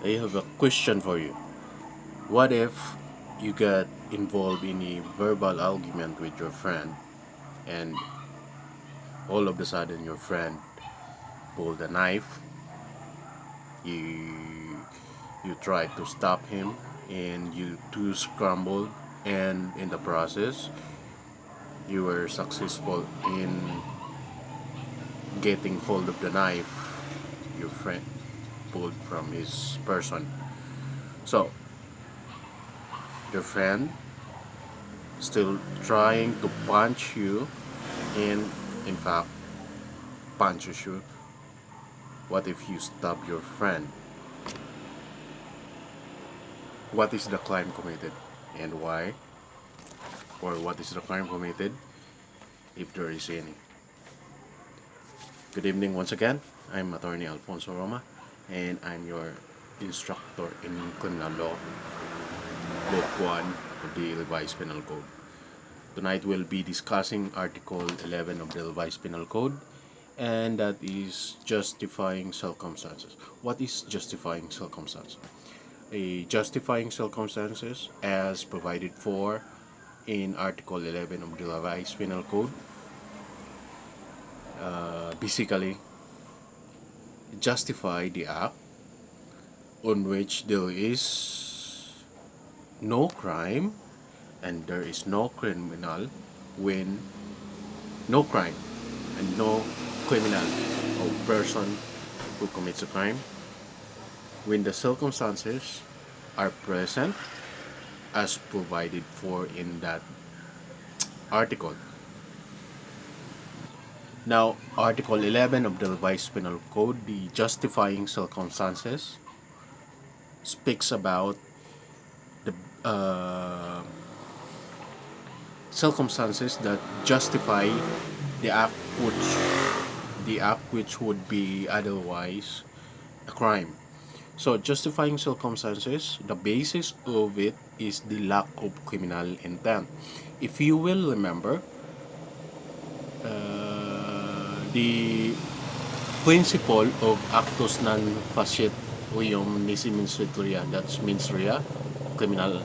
I have a question for you. What if you get involved in a verbal argument with your friend and all of a sudden your friend pulled a knife, you you try to stop him and you two scrambled, and in the process you were successful in getting hold of the knife your friend pulled from his person. So your friend still trying to punch you and in fact punches you. What if you stab your friend? What is the crime committed and why? Or what is the crime committed if there is any? Good evening once again. I'm Attorney Alfonso Roma and I'm your instructor in criminal law, Book 1 of the Revised Penal Code. Tonight we'll be discussing Article 11 of the Revised Penal Code, and that is justifying circumstances. What is justifying circumstances? A justifying circumstances, as provided for in Article 11 of the Revised Penal Code, basically justify the act on which there is no crime and there is no criminal when no crime and no criminal or person who commits a crime when the circumstances are present as provided for in that article. Now, Article 11 of the Revised Penal Code, the justifying circumstances, speaks about the circumstances that justify the act which would be otherwise a crime. So, justifying circumstances, the basis of it is the lack of criminal intent. If you will remember, the principle of actus non facit reum nisi mens rea, that's mens rea, criminal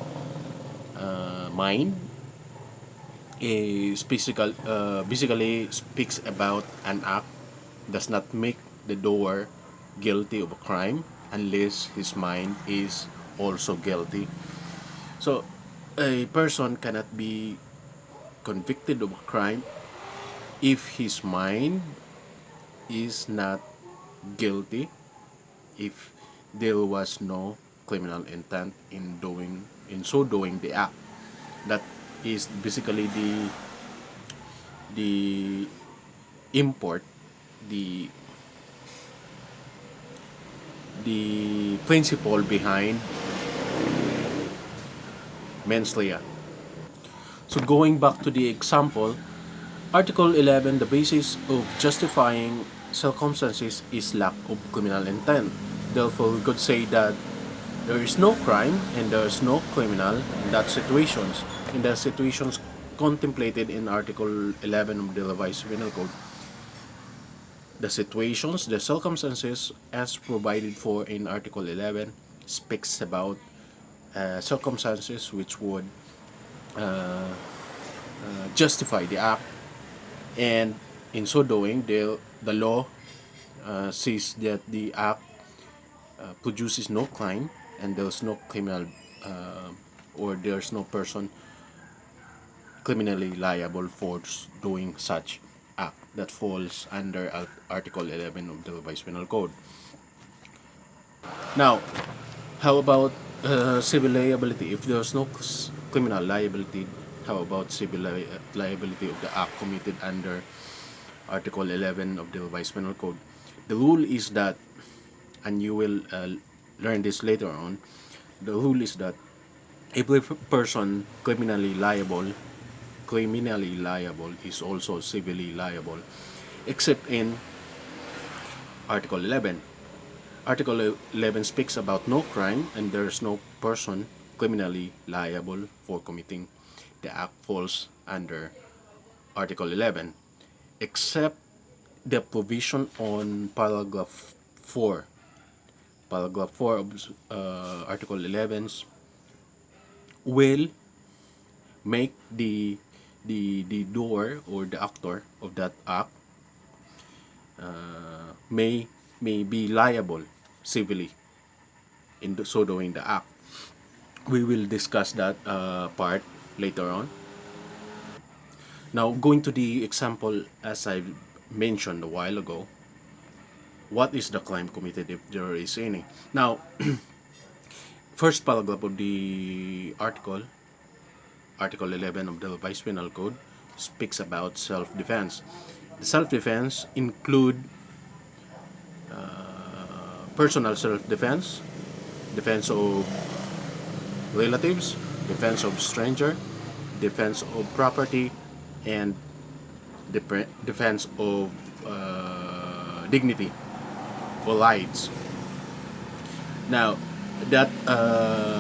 mind, is basically speaks about an act does not make the doer guilty of a crime unless his mind is also guilty. So a person cannot be convicted of a crime if his mind is not guilty, if there was no criminal intent in so doing the act. That is basically the import, the the principle behind mens rea. So going back to the example, Article 11, the basis of justifying circumstances is lack of criminal intent. Therefore, we could say that there is no crime and there is no criminal in that situations. In the situations contemplated in Article 11 of the Revised Penal Code, the situations, the circumstances as provided for in Article 11 speaks about circumstances which would justify the act, and in so doing, the law says that the act produces no crime and there's no criminal or there's no person criminally liable for doing such act that falls under Article 11 of the Revised Penal Code. Now, how about civil liability? If there's no criminal liability, how about civil liability of the act committed under Article 11 of the Revised Penal Code? The rule is that, and you will learn this later on, the rule is that every person criminally liable is also civilly liable, except in Article 11. Article 11 speaks about no crime and there's no person criminally liable for committing the act falls under Article 11, except the provision on paragraph 4. paragraph 4 of Article 11 will make the doer or the actor of that act may be liable civilly in so doing the act. We will discuss that part later on. Now, going to the example as I mentioned a while ago, what is the crime committed if there is any? Now, first paragraph of the Article 11 of the Revised Penal Code, speaks about self-defense. The self-defense include personal self-defense, defense of relatives, defense of stranger, defense of property, and defense of dignity or rights. Now, that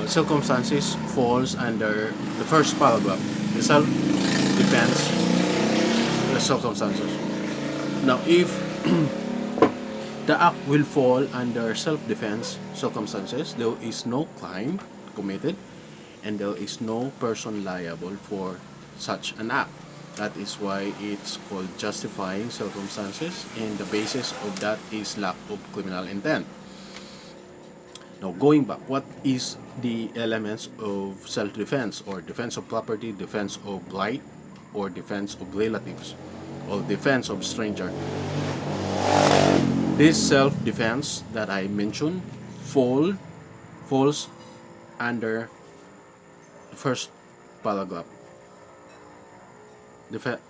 circumstances falls under the first paragraph, the self-defense circumstances. Now, if the act will fall under self-defense circumstances, there is no crime committed and there is no person liable for such an act. That is why it's called justifying circumstances, and the basis of that is lack of criminal intent. Now, going back, what is the elements of self-defense or defense of property, defense of right, or defense of relatives, or defense of stranger? This self-defense that I mentioned falls under the first paragraph. Def-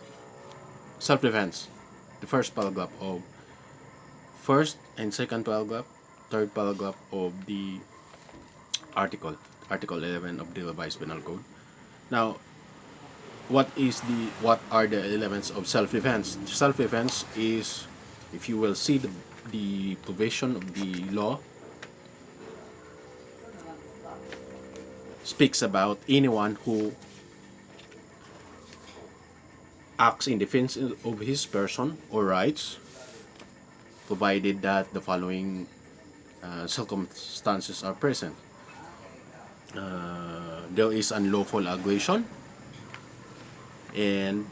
self-defense, the first paragraph of first and second paragraph, third paragraph of the Article 11 of the Revised Penal Code. Now, what are the elements of self-defense? Self-defense is, if you will see the provision of the law, speaks about anyone who acts in defense of his person or rights, provided that the following circumstances are present. There is unlawful aggression, and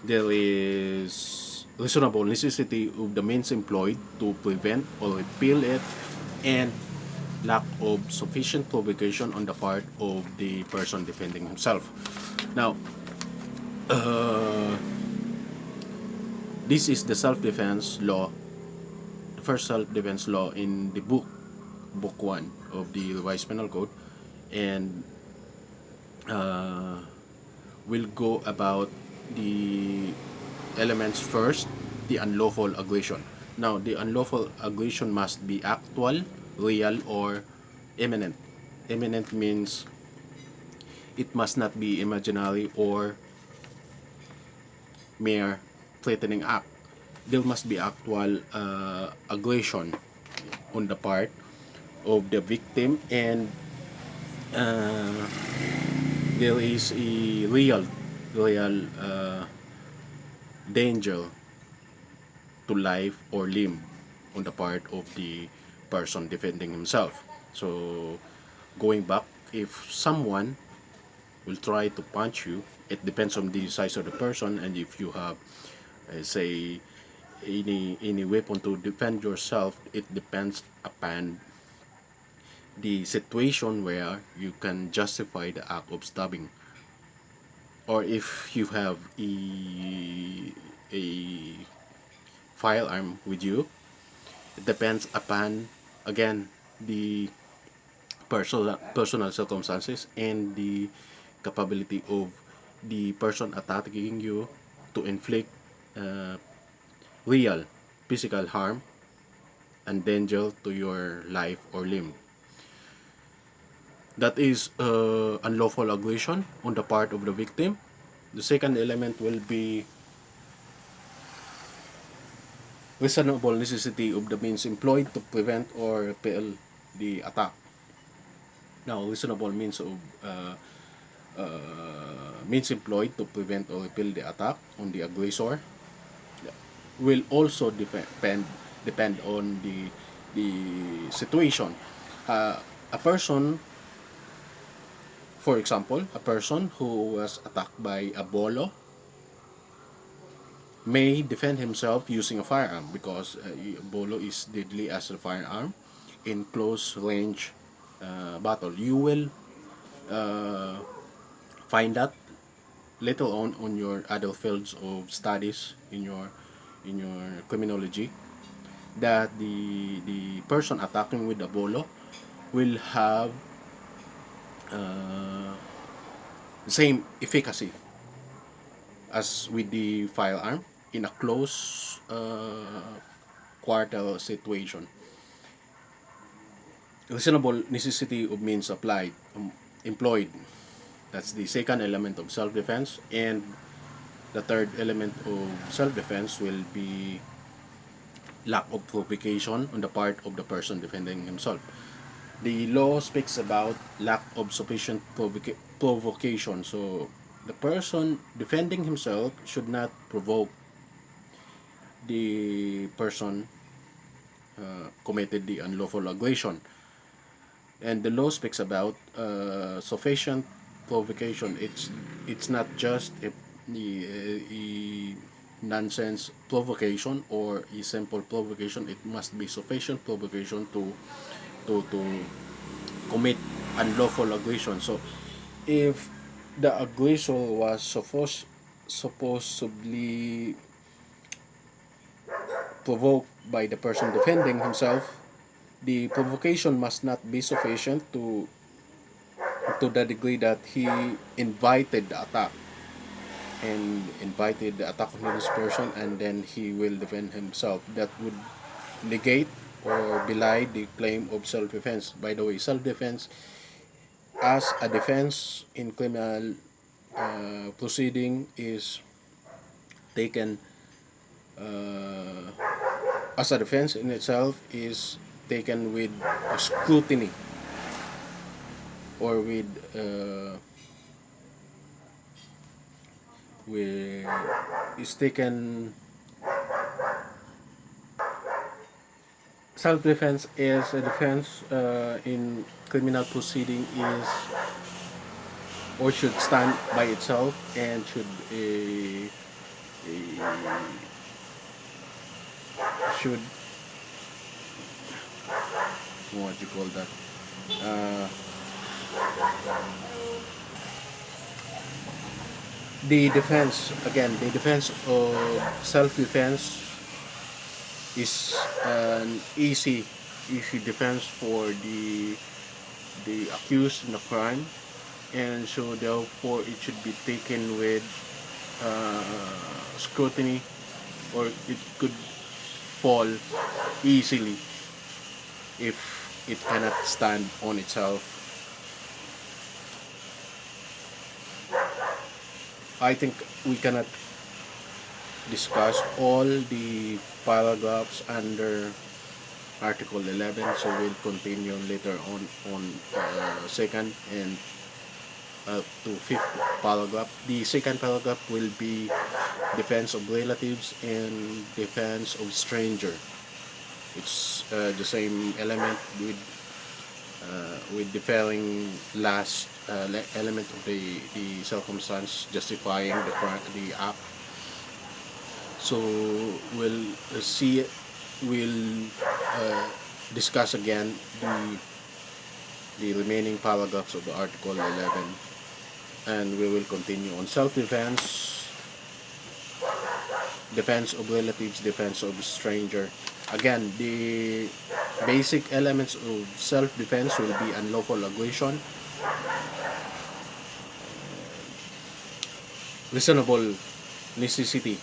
there is reasonable necessity of the means employed to prevent or repeal it, and lack of sufficient provocation on the part of the person defending himself. Now, this is the self-defense law, the first self-defense law in the book 1 of the Revised Penal Code, and we'll go about the elements first, the unlawful aggression. Now, the unlawful aggression must be actual, real, or imminent. Imminent means it must not be imaginary or mere threatening act. There must be actual aggression on the part of the victim, and there is a real danger to life or limb on the part of the person defending himself. So, going back, if someone will try to punch you, it depends on the size of the person, and if you have, say, any weapon to defend yourself, it depends upon the situation where you can justify the act of stabbing. Or if you have a firearm with you, it depends upon, again, the personal circumstances and the capability of the person attacking you to inflict uh, real physical harm and danger to your life or limb. That is unlawful aggression on the part of the victim. The second element will be reasonable necessity of the means employed to prevent or repel the attack. Now, reasonable means employed to prevent or repel the attack on the aggressor will also depend on the situation. A person, for example, a person who was attacked by a bolo may defend himself using a firearm because bolo is deadly as a firearm in close range battle. You will find that later on your adult fields of studies in your criminology, that the person attacking with the bolo will have the same efficacy as with the firearm in a close quarter situation. Reasonable necessity of means applied, employed. That's the second element of self-defense. And the third element of self-defense will be lack of provocation on the part of the person defending himself. The law speaks about lack of sufficient provocation. So the person defending himself should not provoke the person committed the unlawful aggression. And the law speaks about sufficient provocation. It's not just a nonsense provocation or a simple provocation. It must be sufficient provocation to commit unlawful aggression. So if the aggressor was supposedly provoked by the person defending himself, the provocation must not be sufficient to the degree that he invited the attack and invited the attack on this person, and then he will defend himself. That would negate or belie the claim of self-defense. By the way, self-defense as a defense in criminal proceeding is taken as a defense in itself is taken with scrutiny or with is taken. Self-defense is a defense in criminal proceeding is or should stand by itself and should what do you call that, uh, the defense of self-defense is an easy defense for the accused in a crime, and so therefore it should be taken with scrutiny, or it could fall easily if it cannot stand on itself. I think we cannot discuss all the paragraphs under Article 11, so we'll continue later on second and to fifth paragraph. The second paragraph will be defense of relatives and defense of stranger. It's the same element with differing last element of the circumstance justifying the act. So we'll we'll uh, discuss again the remaining paragraphs of the Article 11, and we will continue on self-defense, defense of relatives, defense of stranger. Again, the basic elements of self-defense will be unlawful aggression, reasonable necessity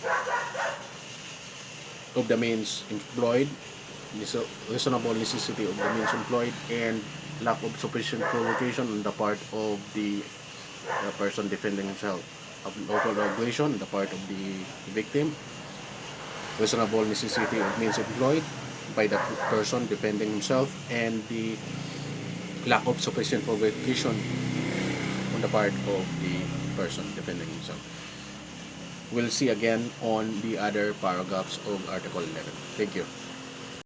of the means employed, reasonable necessity of the means employed, and lack of sufficient provocation on the part of the person defending himself. Of local aggression on the part of the victim, reasonable necessity of means employed by the person defending himself, and the lack of sufficient provocation on the part of the person defending himself. We'll see again on the other paragraphs of Article 11. Thank you.